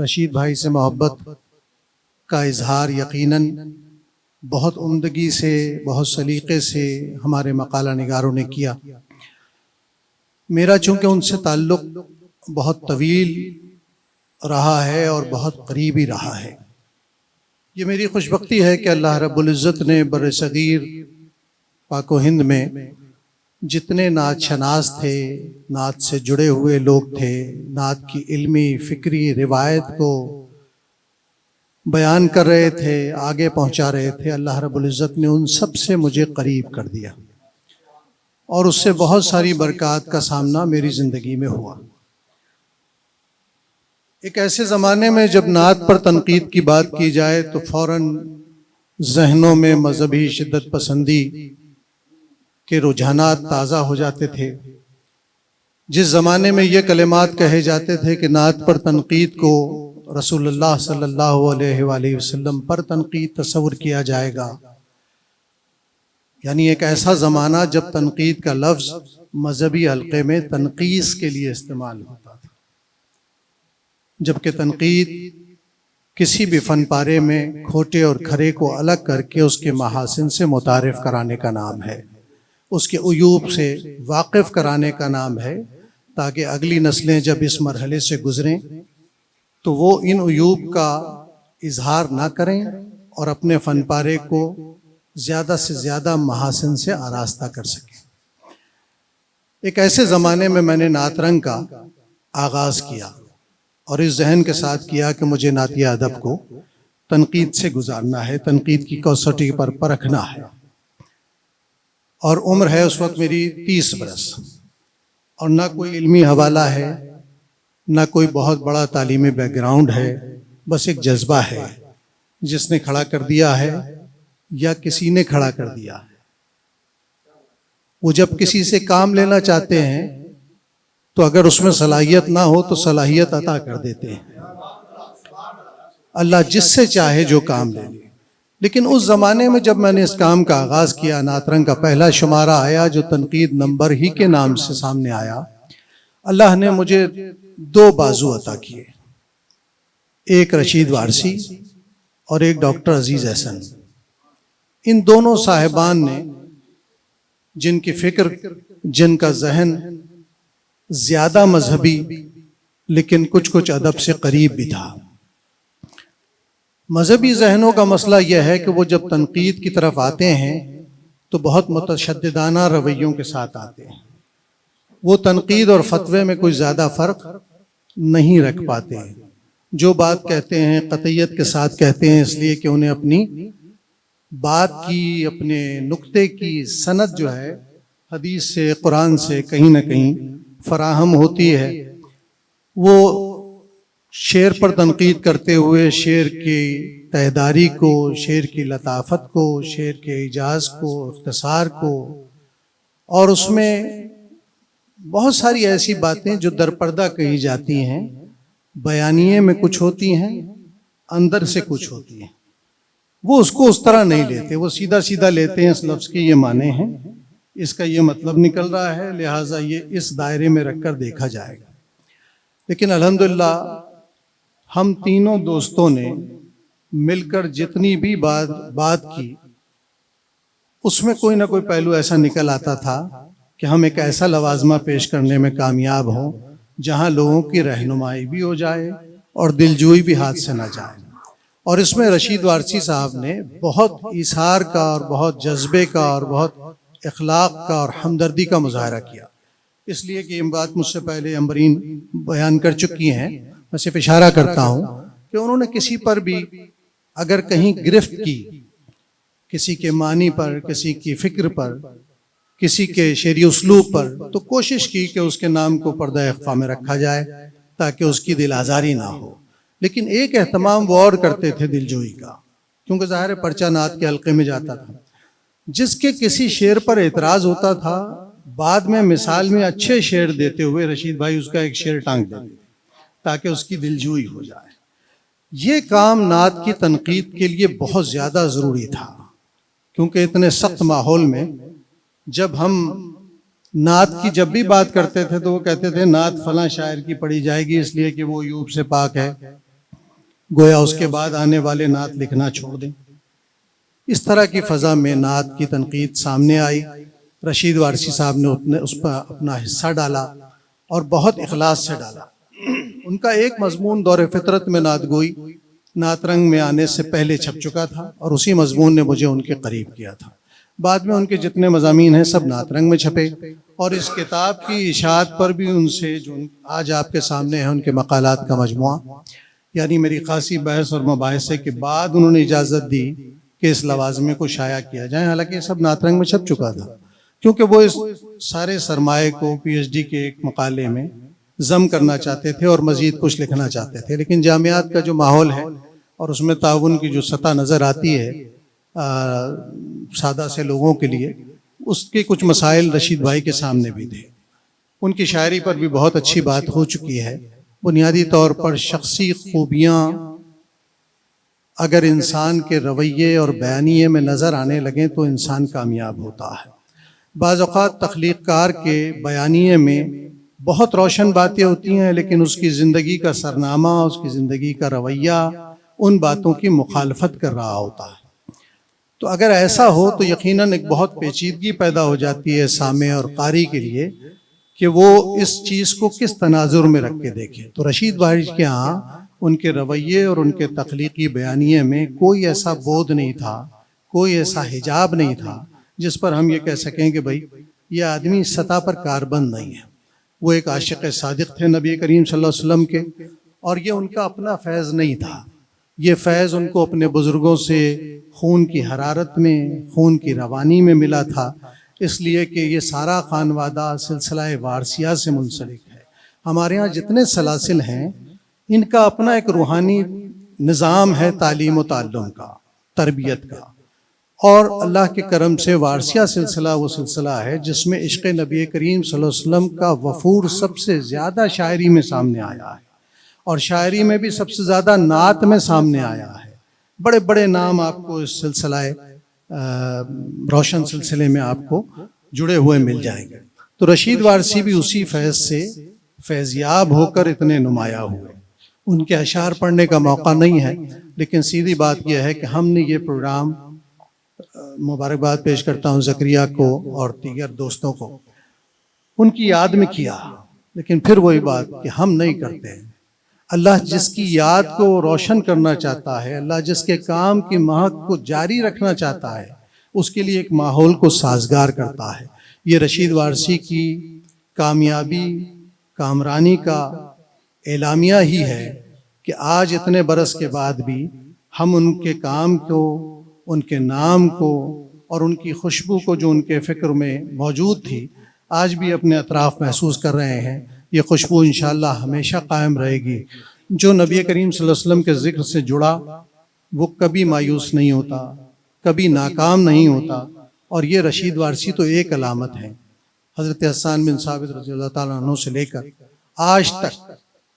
رشید بھائی سے محبت کا اظہار یقیناً بہت عمدگی سے، بہت سلیقے سے ہمارے مقالہ نگاروں نے کیا۔ میرا چونکہ ان سے تعلق بہت طویل رہا ہے اور بہت قریبی رہا ہے، یہ میری خوش بختی ہے کہ اللہ رب العزت نے بر صغیر پاک و ہند میں جتنے نعت شناس تھے، نعت سے جڑے ہوئے لوگ تھے، نعت کی علمی فکری روایت کو بیان کر رہے تھے، آگے پہنچا رہے تھے، اللہ رب العزت نے ان سب سے مجھے قریب کر دیا اور اس سے بہت ساری برکات کا سامنا میری زندگی میں ہوا۔ ایک ایسے زمانے میں جب نعت پر تنقید کی بات کی جائے تو فوراً ذہنوں میں مذہبی شدت پسندی کے رجحانات تازہ ہو جاتے تھے۔ جس زمانے میں یہ کلمات کہے جاتے تھے کہ نعت پر تنقید کو رسول اللہ صلی اللہ علیہ وآلہ وسلم پر تنقید تصور کیا جائے گا، یعنی ایک ایسا زمانہ جب تنقید کا لفظ مذہبی حلقے میں تنقیص کے لیے استعمال ہوتا تھا، جبکہ تنقید کسی بھی فن پارے میں کھوٹے اور کھرے کو الگ کر کے اس کے محاسن سے متعارف کرانے کا نام ہے، اس کے عیوب سے واقف کرانے کا نام ہے، تاکہ اگلی نسلیں جب اس مرحلے سے گزریں تو وہ ان عیوب کا اظہار نہ کریں اور اپنے فن پارے کو زیادہ سے زیادہ محاسن سے آراستہ کر سکیں۔ ایک ایسے زمانے میں نے نعت رنگ کا آغاز کیا اور اس ذہن کے ساتھ کیا کہ مجھے نعتیہ ادب کو تنقید سے گزارنا ہے، تنقید کی کوسٹی پر پرکھنا ہے، اور عمر ہے اس وقت میری 30 برس، اور نہ کوئی علمی حوالہ ہے، نہ کوئی بہت بڑا تعلیمی بیک گراؤنڈ ہے، بس ایک جذبہ ہے جس نے کھڑا کر دیا ہے یا کسی نے کھڑا کر دیا ہے۔ وہ جب کسی سے کام لینا چاہتے ہیں تو اگر اس میں صلاحیت نہ ہو تو صلاحیت عطا کر دیتے ہیں، اللہ جس سے چاہے جو کام لے لے۔ لیکن اس زمانے میں جب میں نے اس کام کا آغاز کیا، نعت رنگ کا پہلا شمارہ آیا جو تنقید نمبر ہی کے نام سے سامنے آیا، اللہ نے مجھے 2 بازو عطا کیے، ایک رشید وارثی اور ایک ڈاکٹر عزیز احسن۔ ان دونوں صاحبان نے، جن کی فکر، جن کا ذہن زیادہ مذہبی لیکن کچھ ادب سے قریب بھی تھا۔ مذہبی ذہنوں کا مسئلہ یہ ہے کہ وہ جب تنقید کی طرف آتے ہیں تو بہت متشددانہ رویوں کے ساتھ آتے ہیں، وہ تنقید اور فتوے میں کوئی زیادہ فرق نہیں رکھ پاتے ہیں، جو بات کہتے ہیں قطعیت کے ساتھ کہتے ہیں، اس لیے کہ انہیں اپنی بات کی، اپنے نقطے کی سند جو ہے حدیث سے، قرآن سے کہیں نہ کہیں فراہم ہوتی ہے۔ وہ شعر پر تنقید کرتے ہوئے شعر کی تہداری کو، شعر کی لطافت کو، شعر کے اعجاز کو، اختصار کو، اور اس میں بہت ساری ایسی باتیں جو درپردہ کہی جاتی ہیں، بیانیے میں کچھ ہوتی ہیں، اندر سے کچھ ہوتی ہیں، وہ اس کو اس طرح نہیں لیتے، وہ سیدھا سیدھا لیتے ہیں، اس لفظ کے یہ معنی ہیں، اس کا یہ مطلب نکل رہا ہے، لہٰذا یہ اس دائرے میں رکھ کر دیکھا جائے گا۔ لیکن الحمدللہ ہم تینوں دوستوں نے مل کر جتنی بھی بات کی، اس میں کوئی نہ کوئی پہلو ایسا نکل آتا تھا کہ ہم ایک ایسا لوازمہ پیش کرنے میں کامیاب ہوں جہاں لوگوں کی رہنمائی بھی ہو جائے اور دلجوئی بھی ہاتھ سے نہ جائے۔ اور اس میں رشید وارثی صاحب نے بہت ایثار کا اور بہت جذبے کا اور بہت اخلاق کا اور ہمدردی کا مظاہرہ کیا، اس لیے کہ یہ بات مجھ سے پہلے امبرین بیان کر چکی ہیں، میں صرف اشارہ کرتا ہوں کہ انہوں نے کسی پر بھی اگر کہیں گرفت کی، کسی کے معنی پر، کسی کی فکر پر، کسی کے شعری اسلوب پر، تو کوشش کی کہ اس کے نام کو پردہ اخفا میں رکھا جائے تاکہ اس کی دل آزاری نہ ہو۔ لیکن ایک اہتمام وہ اور کرتے تھے دلجوئی کا، کیونکہ ظاہر پرچہ نعت کے حلقے میں جاتا تھا، جس کے کسی شعر پر اعتراض ہوتا تھا، بعد میں مثال میں اچھے شعر دیتے ہوئے رشید بھائی اس کا ایک شعر ٹانگ دیتے تاکہ اس کی دلجوئی ہو جائے۔ یہ کام نعت کی تنقید کے لیے بہت زیادہ ضروری تھا، کیونکہ اتنے سخت ماحول میں جب ہم نعت کی جب بھی بات کرتے تھے تو وہ کہتے تھے نعت فلاں شاعر کی پڑھی جائے گی اس لیے کہ وہ عیوب سے پاک ہے، گویا اس کے بعد آنے والے نعت لکھنا چھوڑ دیں۔ اس طرح کی فضا میں نعت کی تنقید سامنے آئی۔ رشید وارثی صاحب نے اس پر اپنا حصہ ڈالا اور بہت اخلاص سے ڈالا۔ ان کا ایک مضمون دور فطرت میں نعت گوئی نعت رنگ میں آنے سے پہلے چھپ چکا تھا اور اسی مضمون نے مجھے ان کے قریب کیا تھا۔ بعد میں ان کے جتنے مضامین ہیں سب نعت رنگ میں چھپے، اور اس کتاب کی اشاعت پر بھی ان سے جو آج آپ کے سامنے ہیں ان کے مقالات کا مجموعہ، یعنی میری خاصی بحث اور مباحثے کے بعد انہوں نے اجازت دی کہ اس لوازمے کو شائع کیا جائے، حالانکہ یہ سب نعت رنگ میں چھپ چکا تھا، کیونکہ وہ اس سارے سرمائے کو پی ایچ ڈی کے ایک مقالے میں ضم کرنا چاہتے تھے اور مزید کچھ لکھنا چاہتے تھے۔ لیکن جامعات کا جو ماحول ہے اور اس میں تعاون کی جو سطح نظر آتی ہے سادہ سے لوگوں کے لیے، اس کے کچھ مسائل رشید بھائی کے سامنے بھی تھے۔ ان کی شاعری پر بھی بہت اچھی بات ہو چکی ہے۔ بنیادی طور پر شخصی خوبیاں اگر انسان کے رویے اور بیانیے میں نظر آنے لگیں تو انسان کامیاب ہوتا ہے۔ بعض اوقات تخلیق کار کے بیانیے میں بہت روشن باتیں ہوتی ہیں، لیکن اس کی زندگی کا سرنامہ، اس کی زندگی کا رویہ ان باتوں کی مخالفت کر رہا ہوتا ہے۔ تو اگر ایسا ہو تو یقیناً ایک بہت پیچیدگی پیدا ہو جاتی ہے سامع اور قاری کے لیے کہ وہ اس چیز کو کس تناظر میں رکھ کے دیکھے۔ تو رشید بھائی کے ہاں ان کے رویے اور ان کے تخلیقی بیانیے میں کوئی ایسا بود نہیں تھا، کوئی ایسا حجاب نہیں تھا جس پر ہم یہ کہہ سکیں کہ بھائی یہ آدمی سطح پر کاربند نہیں ہے۔ وہ ایک عاشق صادق تھے نبی کریم صلی اللہ علیہ وسلم کے، اور یہ ان کا اپنا فیض نہیں تھا، یہ فیض ان کو اپنے بزرگوں سے خون کی حرارت میں، خون کی روانی میں ملا تھا، اس لیے کہ یہ سارا خانوادہ سلسلہ وارثیہ سے منسلک ہے۔ ہمارے ہاں جتنے سلاسل ہیں ان کا اپنا ایک روحانی نظام ہے تعلیم و تعلم کا، تربیت کا، اور اللہ کے کرم سے وارثیہ سلسلہ وہ سلسلہ ہے جس میں عشق نبی کریم صلی اللہ علیہ وسلم کا وفور سب سے زیادہ شاعری میں سامنے آیا ہے، اور شاعری میں بھی سب سے زیادہ نعت میں سامنے آیا ہے۔ بڑے بڑے نام آپ کو اس سلسلہ روشن سلسلے میں آپ کو جڑے ہوئے مل جائیں گے۔ تو رشید وارثی بھی اسی فیض سے فیضیاب ہو کر اتنے نمایاں ہوئے۔ ان کے اشعار پڑھنے کا موقع نہیں ہے، لیکن سیدھی بات یہ ہے کہ ہم نے یہ پروگرام، مبارکباد پیش کرتا ہوں زکریا کو اور دیگر دوستوں کو، ان کی یاد میں کیا، لیکن پھر وہی بات کہ ہم نہیں کرتے ہیں۔ اللہ جس کی یاد کو روشن کرنا چاہتا ہے، اللہ جس کے کام کی مہک کو جاری رکھنا چاہتا ہے، اس کے لیے ایک ماحول کو سازگار کرتا ہے۔ یہ رشید وارثی کی کامیابی، کامرانی کا اعلامیہ ہی ہے کہ آج اتنے برس کے بعد بھی ہم ان کے کام کو، ان کے نام کو اور ان کی خوشبو کو جو ان کے فکر میں موجود تھی آج بھی اپنے اطراف محسوس کر رہے ہیں۔ یہ خوشبو انشاءاللہ ہمیشہ قائم رہے گی۔ جو نبی کریم صلی اللہ علیہ وسلم کے ذکر سے جڑا وہ کبھی مایوس نہیں ہوتا، کبھی ناکام نہیں ہوتا، اور یہ رشید وارثی تو ایک علامت ہے۔ حضرت حسان بن ثابت رضی اللہ تعالیٰ عنہ سے لے کر آج تک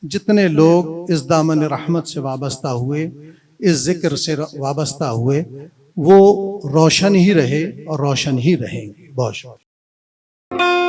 جتنے لوگ اس دامن رحمت سے وابستہ ہوئے، اس ذکر سے وابستہ ہوئے، وہ روشن ہی رہے اور روشن ہی رہیں گے۔ بہت شکریہ۔